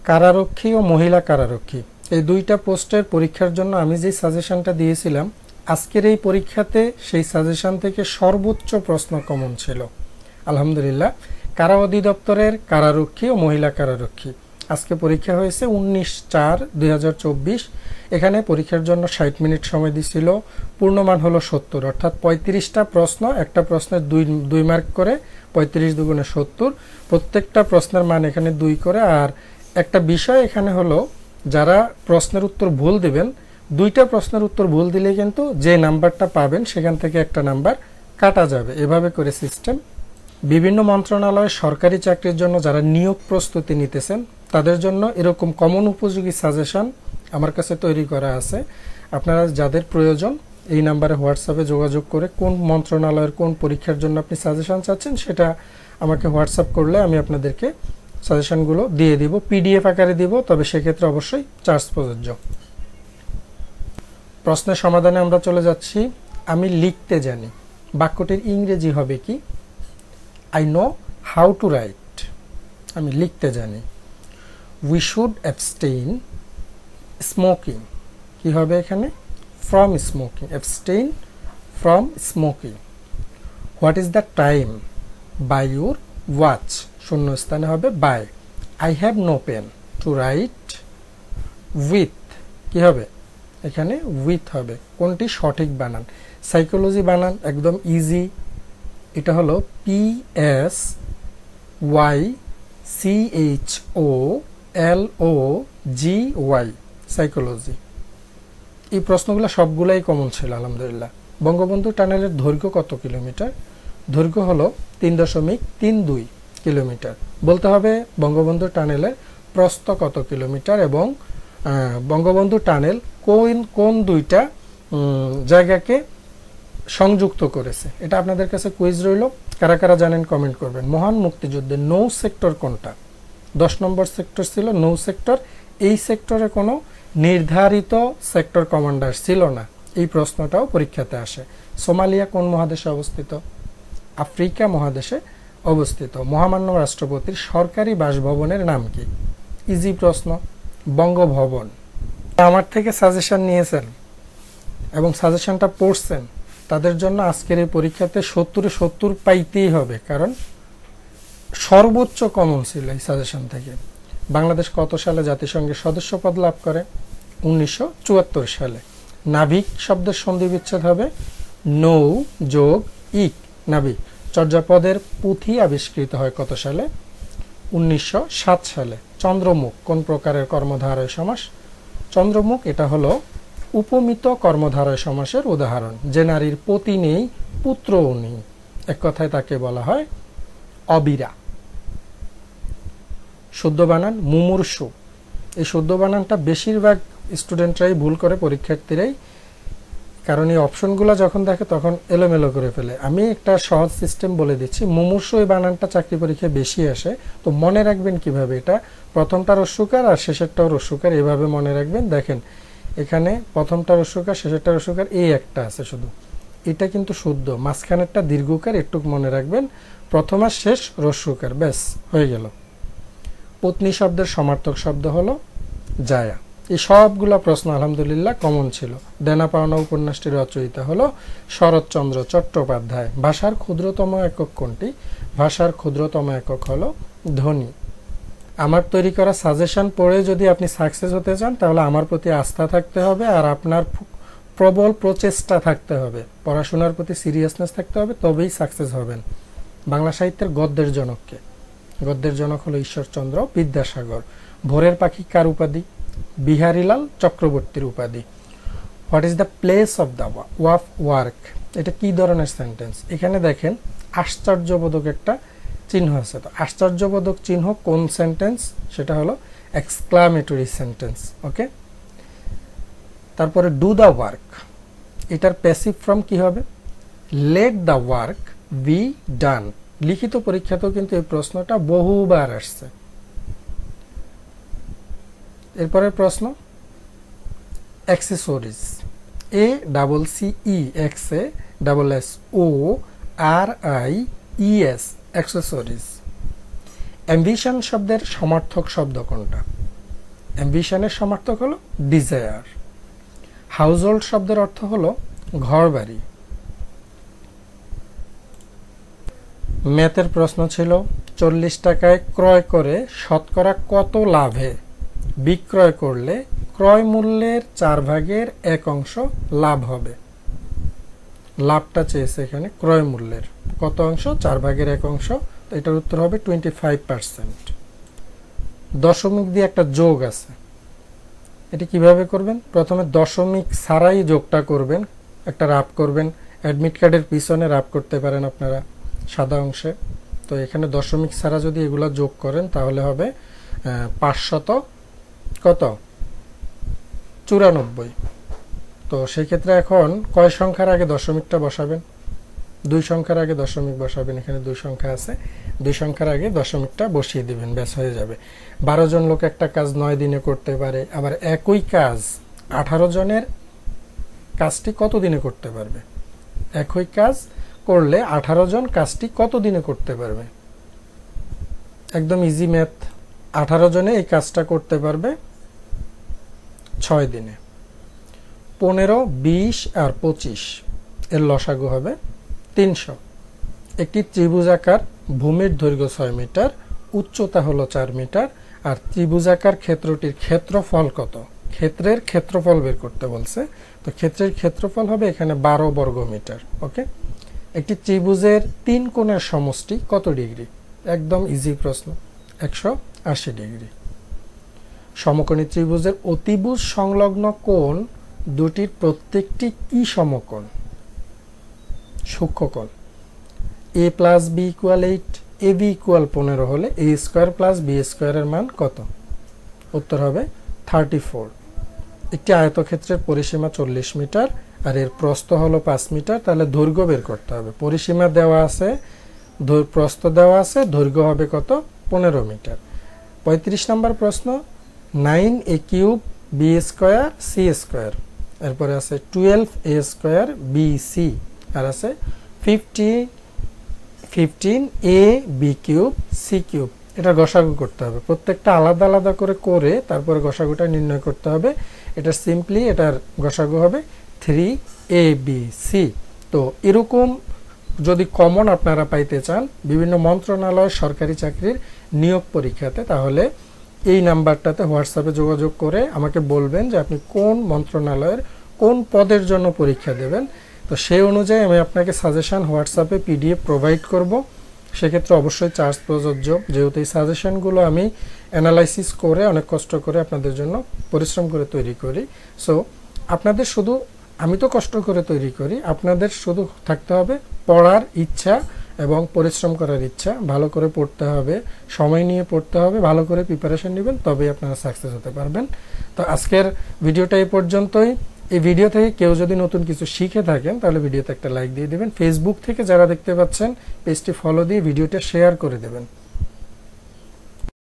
কারারক্ষী ও মহিলা কারারক্ষী এই দুইটা পোস্টের পরীক্ষার জন্য আমি যে সাজেশনটা দিয়েছিলাম আজকের এই পরীক্ষাতে সেই সাজেশন থেকে সর্বোচ্চ প্রশ্ন কমন ছিল আলহামদুলিল্লাহ। কারা অধিদপ্তরের কারারক্ষী ও মহিলা কারারক্ষী আজকে পরীক্ষা হয়েছে 19/4/2024। এখানে পরীক্ষার জন্য 60 মিনিট সময় দিছিল, পূর্ণমান হলো 70, অর্থাৎ 35টা প্রশ্ন, একটা প্রশ্নের 2 মার্ক করে, 35 দুগুণে 70, প্রত্যেকটা প্রশ্নের মান এখানে 2 করে। আর একটা বিষয় এখানে হলো যারা প্রশ্নের উত্তর ভুল দিবেন, 2টা প্রশ্নের উত্তর ভুল দিলে কিন্তু যে নাম্বারটা পাবেন সেখান থেকে একটা নাম্বার কাটা যাবে, এভাবে করে সিস্টেম। বিভিন্ন মন্ত্রণালয়ে সরকারি চাকরির জন্য যারা নিয়োগ প্রস্তুতি নিতেছেন তাদের জন্য এরকম কমন উপযোগী সাজেশন আমার কাছে তৈরি করা আছে। আপনারা যাদের প্রয়োজন এই নাম্বারে হোয়াটসঅ্যাপে যোগাযোগ করে কোন মন্ত্রণালয়ের কোন পরীক্ষার জন্য আপনি সাজেশন চাচ্ছেন সেটা আমাকে হোয়াটসঅ্যাপ করলে আমি আপনাদেরকে সাজেশনগুলো দিয়ে দিব, পিডিএফ আকারে দিব, তবে সেক্ষেত্রে অবশ্যই চার্জ প্রযোজ্য। প্রশ্নের সমাধানে আমরা চলে যাচ্ছি। আমি লিখতে জানি বাক্যটির ইংরেজি হবে কি? I know how to write। আমি লিখতে জানি। We should abstain smoking। কি হবে এখানে? From smoking। Abstain from smoking। What is the time? By your watch। শূন্যস্থানে হবে by। I have no pen to write with। কি হবে এখানে? with হবে। কোনটি সঠিক বানান? সাইকোলজি বানান একদম ইজি, এটা হলো PSYCHOLOGY, সাইকোলজি। এই প্রশ্নগুলো সবগুলাই কমন ছিল আলহামদুলিল্লাহ। বঙ্গবন্ধু টানেলের দৈর্ঘ্য কত কিলোমিটার? দৈর্ঘ্য হলো 3.32 কিলোমিটার। বলতে হবে বঙ্গবন্ধু টানেলের প্রস্থ কত কিলোমিটার এবং বঙ্গবন্ধু টানেল কোন দুইটা জায়গাকে সংযুক্ত করেছে, এটা আপনাদের কাছে কুইজ রইল। কারা কারা জানেন কমেন্ট করবেন। মহান মুক্তিযুদ্ধে নৌ সেক্টর কোনটা? 10 নম্বর সেক্টর ছিল নৌ সেক্টর। এই সেক্টরে কোনো নির্ধারিত সেক্টর কমান্ডার ছিল না, এই প্রশ্নটাও পরীক্ষাতে আসে। সোমালিয়া কোন মহাদেশে অবস্থিত? আফ্রিকা মহাদেশে অবস্থিত। মহামান্য রাষ্ট্রপতির সরকারি বাসভবনের নাম কি? ইজি প্রশ্ন, বঙ্গভবন। আমার থেকে সাজেশন নিয়েছেন এবং সাজেশনটা পড়ছেন তাদের জন্য আজকের এই পরীক্ষাতে 70-70 পাইতেই হবে, কারণ সর্বোচ্চ কমন ছিল এই সাজেশন থেকে। বাংলাদেশ কত সালে জাতিসংঘের সদস্যপদ লাভ করে? 1974 সালে। নাবিক শব্দের সন্ধি বিচ্ছেদ হবে নৌ যোগ ইক, নাবিক। চর্যাপদের পুঁথি আবিষ্কৃত হয় কত সালে? 1907 সালে। চন্দ্রমুখ কোন প্রকারের কর্মধারয় সমাস? চন্দ্রমুখ এটা হলো উপমিত কর্মধারয় সমাসের উদাহরণ। যে নারীর পতি নেই পুত্রও নেই, এক কথায় তাকে বলা হয় অবিরা। শুদ্ধ বানান মুমূর্ষু। এই শুদ্ধ বানানটা বেশিরভাগ স্টুডেন্টরাই ভুল করে, পরীক্ষার্থীরাই, কারণ এই অপশনগুলো যখন দেখে তখন এলোমেলো করে ফেলে। আমি একটা সহজ সিস্টেম বলে দিচ্ছি। মুমূর্ষু এই বানানটা চাকরি পরীক্ষায় বেশি আসে, তো মনে রাখবেন কিভাবে। এটা প্রথমটা রস্যকার আর শেষেরটাও রস্যকার, এভাবে মনে রাখবেন। দেখেন এখানে প্রথমটা রস্যকার, শেষেরটা রস্যকার, এই একটা আছে শুধু, এটা কিন্তু শুদ্ধ। মাঝখানেরটা দীর্ঘকার, একটু মনে রাখবেন। প্রথম আর শেষ রস্যকার, ব্যাস হয়ে গেল। পত্নী শব্দের সমার্থক শব্দ হলো জায়া। এই সবগুলা প্রশ্ন আলহামদুলিল্লাহ কমন ছিল। দেনা পাওনা উপন্যাসটির রচয়িতা হলো শরৎচন্দ্র চট্টোপাধ্যায়। ভাষার ক্ষুদ্রতম একক কোনটি? ভাষার ক্ষুদ্রতম একক হলো ধ্বনি। আমার তৈরি করা সাজেশন পড়ে যদি আপনি সাকসেস হতে চান তাহলে আমার প্রতি আস্থা থাকতে হবে আর আপনার প্রবল প্রচেষ্টা থাকতে হবে, পড়াশোনার প্রতি সিরিয়াসনেস থাকতে হবে, তবেই সাকসেস হবেন। বাংলা সাহিত্যের গদ্যের জনককে? গদ্যের জনক হলো ঈশ্বরচন্দ্র বিদ্যাসাগর। ভোরের পাখি কার উপাধি? বিহারীলাল চক্রবর্তীর উপাধি। What is the place of the work? এটা কি ধরনের সেন্টেন্স? এখানে দেখেন আশ্চর্যবোধক একটা চিহ্ন আছে, তো আশ্চর্যবোধক চিহ্ন কোন সেন্টেন্স? সেটা হলো এক্সক্লামেটরি সেন্টেন্স। ওকে, তারপরে ডু দ্য ওয়ার্ক, এটার প্যাসিভ ফর্ম কি হবে? Let the work be done. লিখিত পরীক্ষাতেও কিন্তু এই প্রশ্নটা বহুবার আসছে। এরপরের প্রশ্ন অ্যাক্সেসরিজ, ACCESSORIES, অ্যাক্সেসরিজ। অ্যাম্বিশন শব্দের সমার্থক শব্দ কোনটা? অ্যাম্বিশনের সমার্থক হলো ডিজায়ার। হাউস হোল্ড শব্দের অর্থ হলো ঘর বাড়ি। ম্যাথের প্রশ্ন ছিল 40 টাকায় ক্রয় করে শতকরা কত লাভে বিক্রয় করলে ক্রয় মূল্যের 4 ভাগের 1 অংশ লাভ হবে। লাভটা চেয়েছে এখানে ক্রয় মূল্যের কত অংশ, 4 ভাগের 1 অংশ। তো এটার উত্তর হবে 25%। দশমিক দিয়ে একটা যোগ আছে, এটি কিভাবে করবেন? প্রথমে দশমিক ছাড়াই যোগটা করবেন, একটা রাফ করবেন। অ্যাডমিট কার্ডের পিছনে রাফ করতে পারেন আপনারা সাদা অংশে। তো এখানে দশমিক ছাড়া যদি এগুলা যোগ করেন তাহলে হবে 594। তো সেই ক্ষেত্রে এখন কয় সংখ্যার আগে দশমিকটা বসাবেন? 2 সংখ্যার আগে দশমিক বসাবেন। এখানে 2 সংখ্যা আছে, 2 সংখ্যার আগে দশমিকটা বসিয়ে দিবেন, ব্যাস হয়ে যাবে। 12 জন লোক একটা কাজ 9 দিনে করতে পারে। আবার একই কাজ 18 জনের কাজটি কত দিনে করতে পারবে? একই কাজ করলে 18 জন কাজটি কত দিনে করতে পারবে? একদম ইজি ম্যাথ। 18 জনে এই কাজটা করতে পারবে 6 দিনে। 15, 20 আর 25 এর লসাগু হবে 300। একটি ত্রিভুজাকার ভূমির দৈর্ঘ্য 6 মিটার, উচ্চতা হলো 4 মিটার, আর ত্রিভুজাকার ক্ষেত্রটির ক্ষেত্রফল কত? ক্ষেত্রের ক্ষেত্রফল বের করতে বলছে। তো ক্ষেত্রের ক্ষেত্রফল হবে এখানে 12 বর্গ মিটার। ওকে। একটি ত্রিভুজের 3 কোণের সমষ্টি কত ডিগ্রি? একদম ইজি প্রশ্ন, 180 ডিগ্রি। সমকোণী ত্রিভুজের অতিভুজ সংলগ্ন কোণ দুটির প্রত্যেকটি কি সমকোণ? সূক্ষ্মকোণ। a plus b equal 8, ab equal 15 হলে a স্কোয়ার প্লাস b স্কোয়ারের মান কত? উত্তর হবে 34। একটি আয়তক্ষেত্রের পরিসীমা 40 মিটার আর এর প্রস্থ হলো 5 মিটার। তাহলে দৈর্ঘ্য বের করতে হবে। পরিসীমা দেওয়া আছে, প্রস্থ দেওয়া আছে, দৈর্ঘ্য হবে কত? 15 মিটার। 35 নম্বর প্রশ্ন, 9a cube b square c square, এরপরে আছে 12a স্কোয়ার bc, আর আছে 15a b cube c cube. এটা গসাগু করতে হবে। প্রত্যেকটা আলাদা আলাদা করে তারপরে গসাগুটা নির্ণয় করতে হবে। এটা সিম্পলি এটার গসাগু হবে 3abc। তো এরকম যদি কমন আপনারা পাইতে চান বিভিন্ন মন্ত্রণালয় সরকারি চাকরির নিয়োগ পরীক্ষাতে, তাহলে এই নাম্বারটাতে হোয়াটসঅ্যাপে যোগাযোগ করে আমাকে বলবেন যে আপনি কোন মন্ত্রণালয়ের কোন পদের জন্য পরীক্ষা দেবেন। তো সেই অনুযায়ী আমি আপনাকে সাজেশন হোয়াটসঅ্যাপে PDF প্রোভাইড করব। সেক্ষেত্রে অবশ্যই চার্জ প্রযোজ্য, যেহেতু এই সাজেশনগুলো আমি অ্যানালাইসিস করে অনেক কষ্ট করে আপনাদের জন্য পরিশ্রম করে তৈরি করি। সো আপনাদের শুধু, আমি তো কষ্ট করে তৈরি করি, আপনাদের শুধু থাকতে হবে পড়ার ইচ্ছা এবং পরিশ্রম করার ইচ্ছা। ভালো করে পড়তে হবে, সময় নিয়ে পড়তে হবে, ভালো করে প্রিপারেশন নেবেন, তবেই আপনারা সাকসেস হতে পারবেন। তো আজকের ভিডিওটা এই পর্যন্তই। এই ভিডিও থেকে কেউ যদি নতুন কিছু শিখে থাকেন তাহলে ভিডিওতে একটা লাইক দিয়ে দেবেন। ফেসবুক থেকে যারা দেখতে পাচ্ছেন পেজটি ফলো দিয়ে ভিডিওটা শেয়ার করে দেবেন।